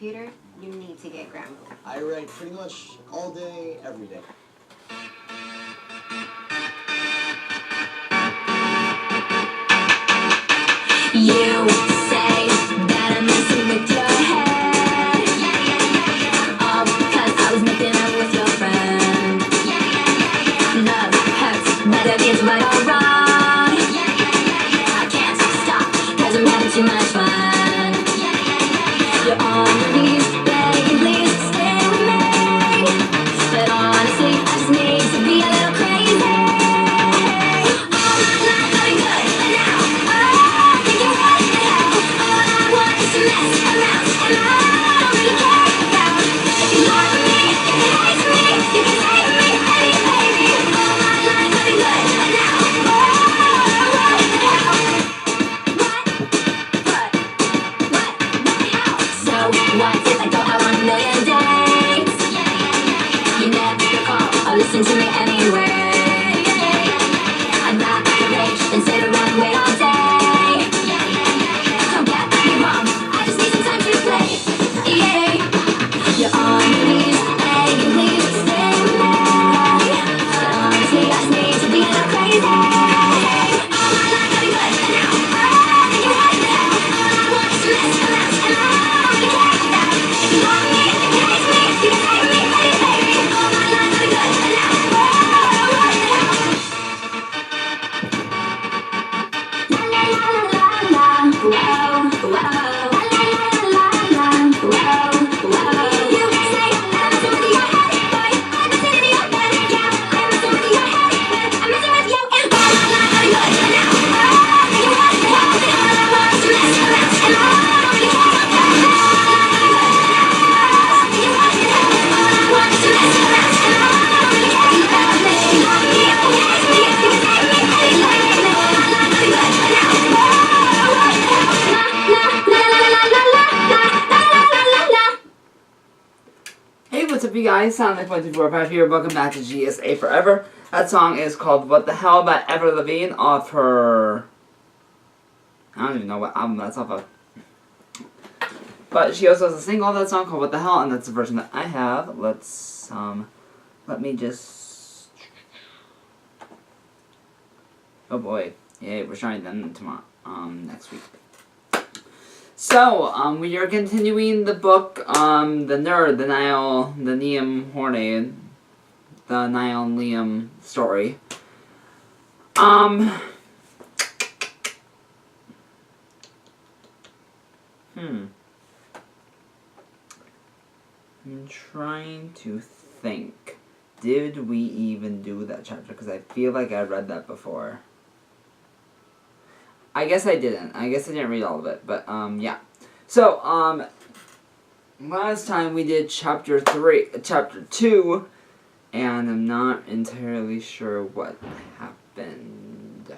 computer, you need to get Grammarly. I write pretty much all day, every day. You say that I'm messing with your head. All because I was making out with your friend. Love hurts, whether it's right or wrong. I can't stop, cause I'm having too much fun. You're on your knees, begging, please stay with me. But honestly, I just need to be a little crazy. All my life going good, but now, oh, thinking what the hell. All I want is to mess around, and I don't really care about if you love me, if you hate me, you can save me, baby, baby. All my life going good, but now, oh, what the hell? How? So what if I go out on a million dates? You never call or listen to me anyway. I'm not rage and sit around and wait all day. Don't get me wrong, I just need some time to play. Yeah, you're on your knees, begging, please stay with me. But honestly, I just need to be a little crazy. All my life going good, but now, oh, thinking what the hell. All I want is to mess around, and I don't really care about if you love me, if you hate me, you can save me, baby, baby. All my life going good, but now, oh, what the hell? La la la la la, whoa, whoa. La la la la la, whoa, whoa. You say I'm messing with your head, boy. I'm messing with your head, yeah. I'm messing with your head, I'm messing with you, and all my life going good, but now, oh, thinking what the hell? All I want is to mess around, and I don't really care about that. All my life going good, but now, oh, thinking what the hell? All I want is to mess around, and I don't really care about me. Love me, if you hate me, you can save me, baby, baby. All my life going good, but now, oh, what the hell? La la la la la la la la la la la. Hey, what's up, you guys? Sound like 124 here. Welcome back to GSA Forever. That song is called What the Hell by Avril Lavigne off her... I don't even know what album that's off of. But she also has a single of that song called What the Hell, and that's the version that I have. Let me just... Oh boy. Yay, we're starting them tomorrow, next week. So, we are continuing the book, The Nerd, the Niall Hornady, the Niall Liam story. I'm trying to think. Did we even do that chapter? Because I feel like I read that before. I guess I didn't. I guess I didn't read all of it, but, yeah. So, last time we did chapter 2, and I'm not entirely sure what happened.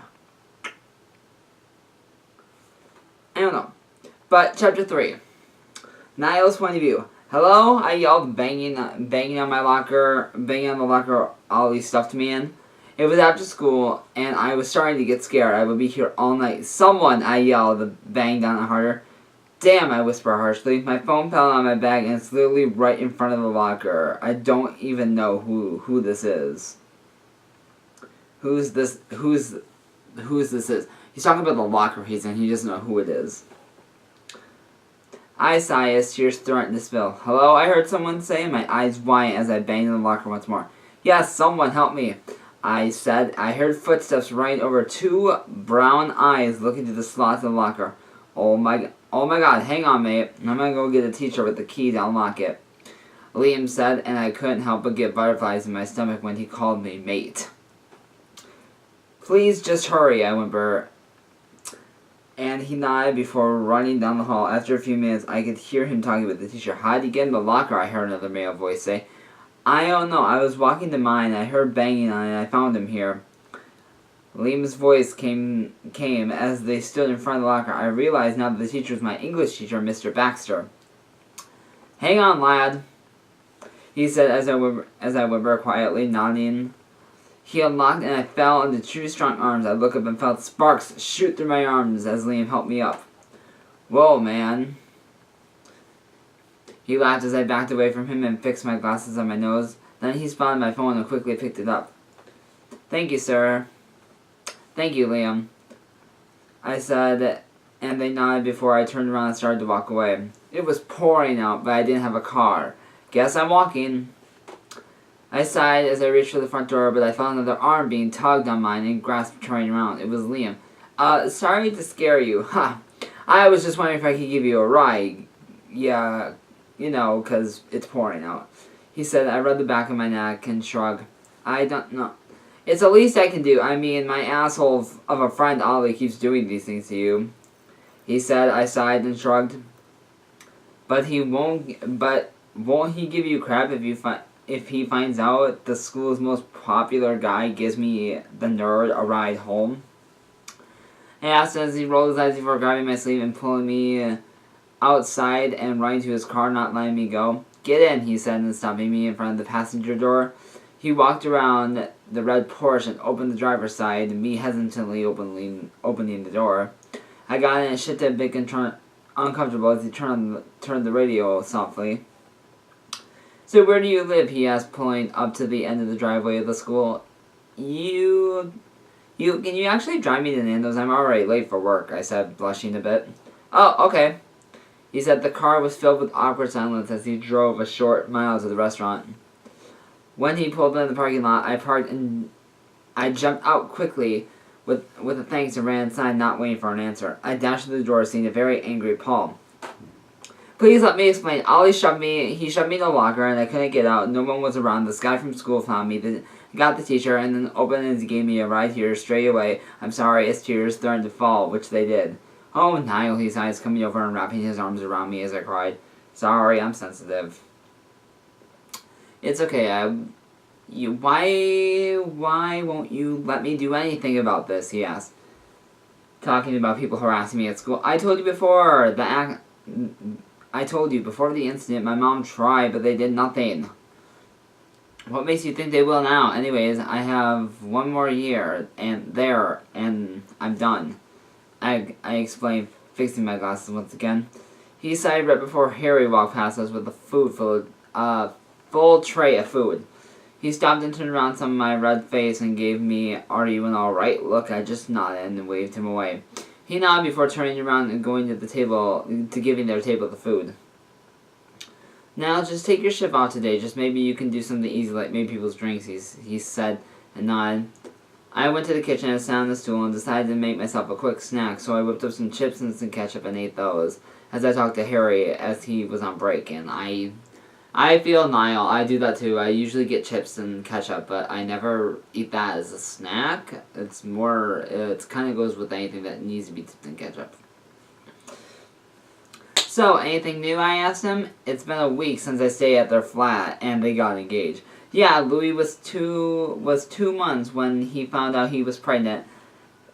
I don't know. But, chapter 3. Niall's point of view. Hello? I yelled, banging on the locker Ollie stuffed me in. It was after school, and I was starting to get scared. I would be here all night. Someone, I yelled, banged on it harder. Damn, I whispered harshly. My phone fell out of my bag, and it's literally right in front of the locker. I don't even know who this is. Who's this is. He's talking about the locker he's in. He doesn't know who it is. I sigh as tears threaten to spill. Hello, I heard someone say, my eyes wide as I banged in the locker once more. Yes, someone help me. I said. I heard footsteps running over 2 brown eyes looking through the slots of the locker. Oh my god, hang on, mate. I'm gonna go get a teacher with the key to unlock it. Liam said, and I couldn't help but get butterflies in my stomach when he called me mate. Please just hurry, I whimpered. And he nodded before running down the hall. After a few minutes, I could hear him talking with the teacher. How'd he get in the locker? I heard another male voice say. I don't know. I was walking to mine. I heard banging on it, and I found him here. Liam's voice came as they stood in front of the locker. I realized now that the teacher was my English teacher, Mr. Baxter. Hang on, lad, he said as I whimpered quietly, nodding. He unlocked, and I fell into 2 strong arms. I looked up and felt sparks shoot through my arms as Liam helped me up. Whoa, man. He laughed as I backed away from him and fixed my glasses on my nose. Then he spotted my phone and quickly picked it up. "Thank you, sir." "Thank you, Liam," I said, and they nodded before I turned around and started to walk away. It was pouring out, but I didn't have a car. Guess I'm walking. I sighed as I reached for the front door, but I felt another arm being tugged on mine and grasped, turning around. It was Liam. Sorry to scare you. Ha! I was just wondering if I could give you a ride. Yeah, 'cause it's pouring out," he said. I rubbed the back of my neck and shrugged. "I don't know. It's the least I can do. I mean, my asshole of a friend Ollie keeps doing these things to you," he said. I sighed and shrugged. But won't he give you crap if he finds out the school's most popular guy gives me, the nerd, a ride home?" I asked as he rolled his eyes before grabbing my sleeve and pulling me outside and running to his car, not letting me go. "Get in," he said, and stopping me in front of the passenger door. He walked around the red Porsche and opened the driver's side, me hesitantly opening the door. I got in and shifted a bit uncomfortable as he turned the radio softly. "So where do you live?" he asked, pulling up to the end of the driveway of the school. Can you actually drive me to Nando's? I'm already late for work," I said, blushing a bit. "Oh, okay," he said. The car was filled with awkward silence as he drove a short mile to the restaurant. When he pulled in the parking lot, I parked and I jumped out quickly with a thanks and ran inside, not waiting for an answer. I dashed to the door, seeing a very angry Paul. "Please let me explain. Ollie shoved me in the locker and I couldn't get out. No one was around. This guy from school found me, got the teacher, and then opened and gave me a ride here straight away. I'm sorry," his tears threatened to fall, which they did. "Oh, Niall," he sighed, coming over and wrapping his arms around me as I cried. "Sorry, I'm sensitive." "It's okay. Why won't you let me do anything about this?" he asked, talking about people harassing me at school. I told you before the incident, my mom tried, but they did nothing." "What makes you think they will now? Anyways, I have one more year, and I'm done," I explained, fixing my glasses once again. He sighed right before Harry walked past us with a full tray of food. He stopped and turned around, some of my red face, and gave me, "Are you an alright?" look. I just nodded and waved him away. He nodded before turning around and going to the table, to giving their table the food. "Now, just take your shift off today. Just maybe you can do something easy like make people's drinks," he said and nodded. I went to the kitchen and sat on the stool and decided to make myself a quick snack, so I whipped up some chips and some ketchup and ate those as I talked to Harry as he was on break. And I feel Niall. I do that too. I usually get chips and ketchup, but I never eat that as a snack. It kind of goes with anything that needs to be dipped in ketchup. "So, anything new?" I asked him. "It's been a week since I stayed at their flat, and they got engaged." "Yeah, Louis was 2 months when he found out he was pregnant,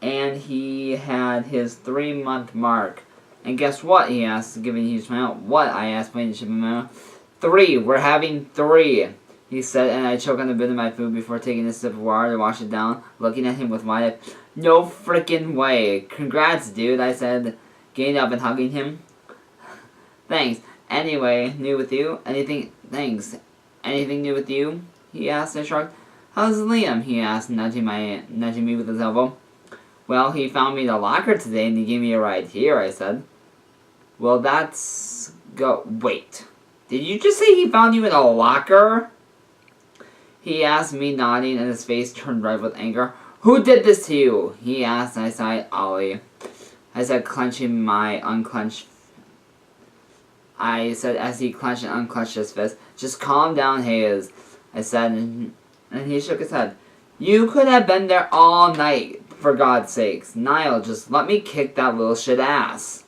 and he had his 3-month mark. And guess what?" he asked, giving a huge smile. "What?" I asked, putting the chip in my mouth. 3. We're having 3, he said, and I choked on a bit of my food before taking a sip of water to wash it down, looking at him with wide eyes. "No frickin' way. Congrats, dude," I said, getting up and hugging him. "Thanks. Anyway, new with you? Thanks. Anything new with you?" he asked. I shrugged. "How's Liam?" he asked, nudging me with his elbow. "Well, he found me in the locker today and he gave me a ride here," I said. "Well, wait. Did you just say he found you in a locker?" he asked me, nodding, and his face turned red with anger. "Who did this to you?" he asked, and I sighed. "Ollie," I said, clenching my unclenched. I said as he clenched and unclenched his fist. "Just calm down, Hayes," I said, and he shook his head. "You could have been there all night, for God's sakes. Niall, just let me kick that little shit ass."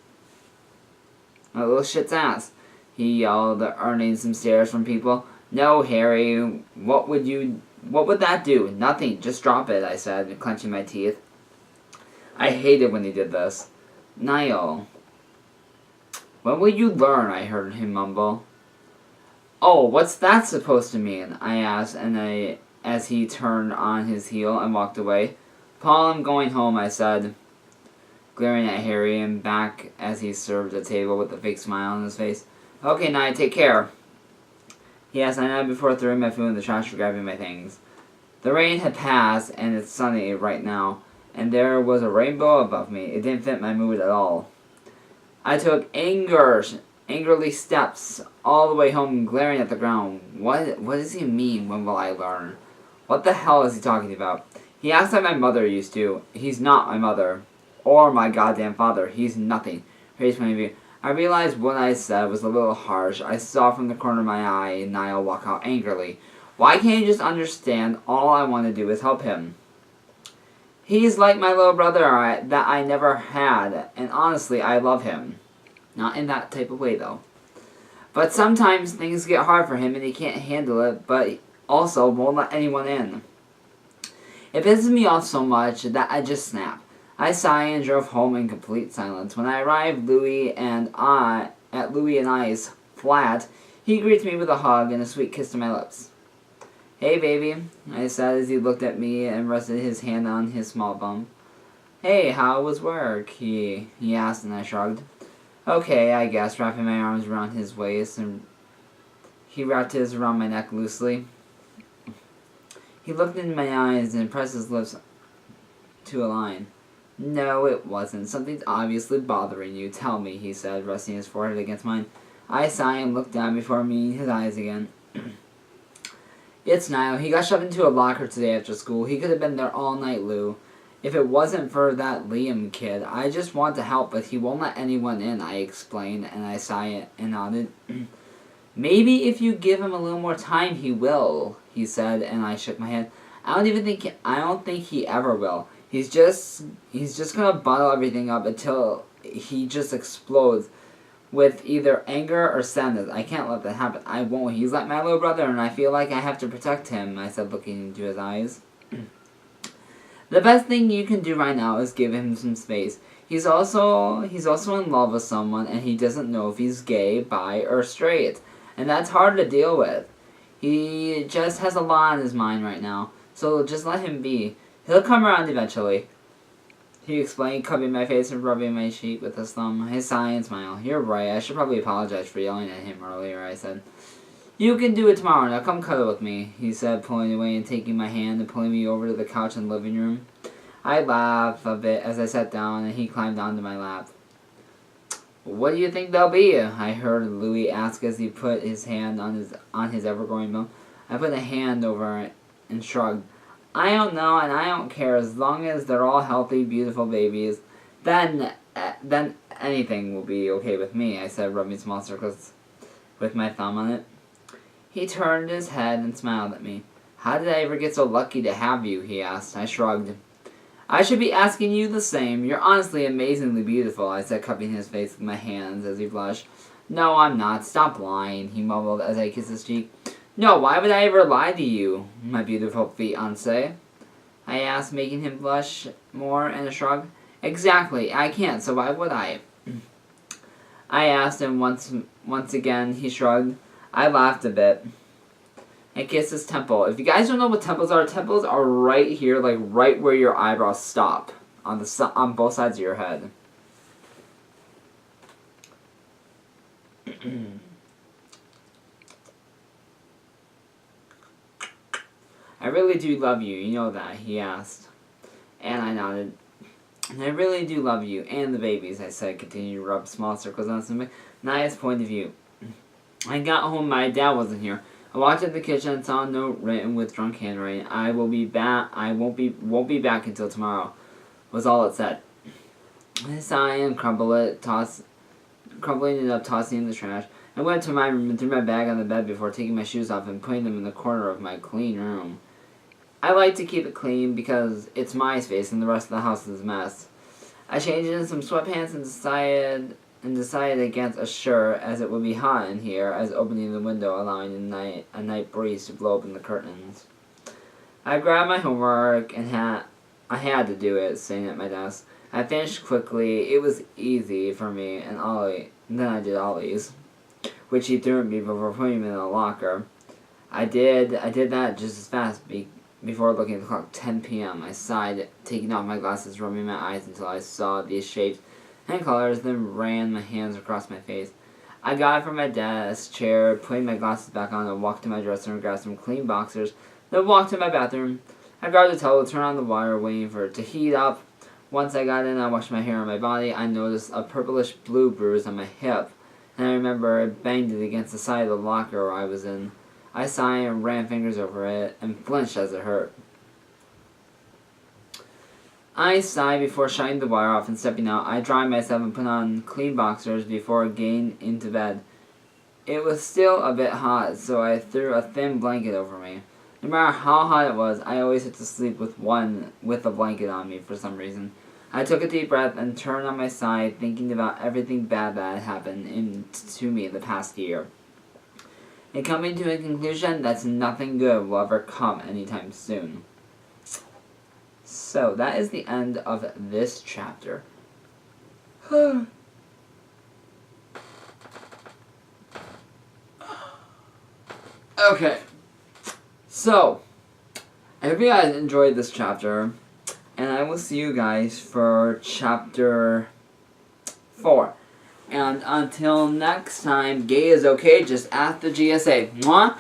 "My little shit's ass," he yelled, earning some stares from people. "No, Harry, what would that do? Nothing, just drop it," I said, clenching my teeth. I hated when he did this. "Niall, when will you learn?" I heard him mumble. "Oh, what's that supposed to mean?" I asked, as he turned on his heel and walked away. "Paul, I'm going home," I said, glaring at Harry and back as he served the table with a fake smile on his face. Okay, Naya, take care. Yes, I know before throwing my food in the trash for grabbing my things. The rain had passed, and it's sunny right now, and there was a rainbow above me. It didn't fit my mood at all. I took angrily steps all the way home, glaring at the ground. What does he mean? When will I learn? What the hell is he talking about? He acts like my mother used to. He's not my mother. Or my goddamn father. He's nothing. Here's my view. I realized what I said was a little harsh. I saw from the corner of my eye Niall walk out angrily. Why can't you just understand? All I want to do is help him. He's like my little brother that I never had, and honestly, I love him. Not in that type of way, though. But sometimes things get hard for him and he can't handle it, but also won't let anyone in. It pisses me off so much that I just snap. I sigh and drove home in complete silence. When I arrived at Louie and I's flat, he greets me with a hug and a sweet kiss to my lips. Hey, baby, I said as he looked at me and rested his hand on his small bum. Hey, how was work? He asked, and I shrugged. Okay, I guess, wrapping my arms around his waist, and he wrapped his around my neck loosely. He looked into my eyes and pressed his lips to a line. No, it wasn't. Something's obviously bothering you. Tell me, he said, resting his forehead against mine. I sighed and looked down before meeting his eyes again. It's Niall. He got shoved into a locker today after school. He could have been there all night, Lou. If it wasn't for that Liam kid, I just want to help, but he won't let anyone in, I explained, and I sighed and nodded. Maybe if you give him a little more time, he will, he said, and I shook my head. I don't think he ever will. He's just gonna bottle everything up until he just explodes with either anger or sadness. I can't let that happen. I won't. He's like my little brother, and I feel like I have to protect him, I said, looking into his eyes. The best thing you can do right now is give him some space. He's also in love with someone, and he doesn't know if he's gay, bi, or straight. And that's hard to deal with. He just has a lot on his mind right now, so just let him be. He'll come around eventually. He explained, cupping my face and rubbing my cheek with his thumb. His sigh and smile. You're right, I should probably apologize for yelling at him earlier, I said. You can do it tomorrow. Now come cuddle with me, he said, pulling away and taking my hand and pulling me over to the couch in the living room. I laughed a bit as I sat down and he climbed onto my lap. What do you think they'll be? I heard Louis ask as he put his hand on his ever-growing bone. I put a hand over it and shrugged. I don't know, and I don't care as long as they're all healthy, beautiful babies. Then anything will be okay with me, I said, rubbing small circles with my thumb on it. He turned his head and smiled at me. How did I ever get so lucky to have you? He asked. I shrugged. I should be asking you the same. You're honestly amazingly beautiful, I said, cupping his face with my hands as he blushed. No, I'm not. Stop lying, he mumbled as I kissed his cheek. No, why would I ever lie to you, my beautiful fiancé? I asked, making him blush more, and a shrug. Exactly, I can't, so why would I? I asked, and once again he shrugged. I laughed a bit and kissed his temple. If you guys don't know what temples are right here, like right where your eyebrows stop, on both sides of your head. I really do love you, you know that, he asked. And I nodded. And I really do love you, and the babies, I said, continuing to rub small circles on some Naya's point of view. I got home, my dad wasn't here. I walked into the kitchen and saw a note written with drunk handwriting. I won't be back until tomorrow, was all it said. I sighed and crumbling it up, tossing it in the trash. I went to my room and threw my bag on the bed before taking my shoes off and putting them in the corner of my clean room. I like to keep it clean because it's my space and the rest of the house is a mess. I changed into some sweatpants and decided against a shirt as it would be hot in here, as opening the window allowing a night breeze to blow open the curtains. I grabbed my homework and I had to do it, sitting at my desk. I finished quickly. It was easy for me, and then I did Ollie's, which he threw at me before putting him in a locker. I did that just as fast before looking at the clock. 10 p.m. I sighed, taking off my glasses, rubbing my eyes until I saw these shapes and colors, then ran my hands across my face. I got up from my desk chair, putting my glasses back on, and walked to my dressing room, grabbed some clean boxers, then walked to my bathroom. I grabbed a towel, turned on the water, waiting for it to heat up. Once I got in, I washed my hair and my body. I noticed a purplish blue bruise on my hip, and I remember I banged it against the side of the locker I was in. I sighed and ran fingers over it, and flinched as it hurt. I sighed before shutting the wire off and stepping out. I dried myself and put on clean boxers before getting into bed. It was still a bit hot, so I threw a thin blanket over me. No matter how hot it was, I always had to sleep with a blanket on me for some reason. I took a deep breath and turned on my side, thinking about everything bad that had happened to me the past year. And coming to a conclusion that nothing good will ever come anytime soon. So, that is the end of this chapter. Okay. So, I hope you guys enjoyed this chapter, and I will see you guys for chapter 4. And until next time, gay is okay, just ask the GSA. Mwah!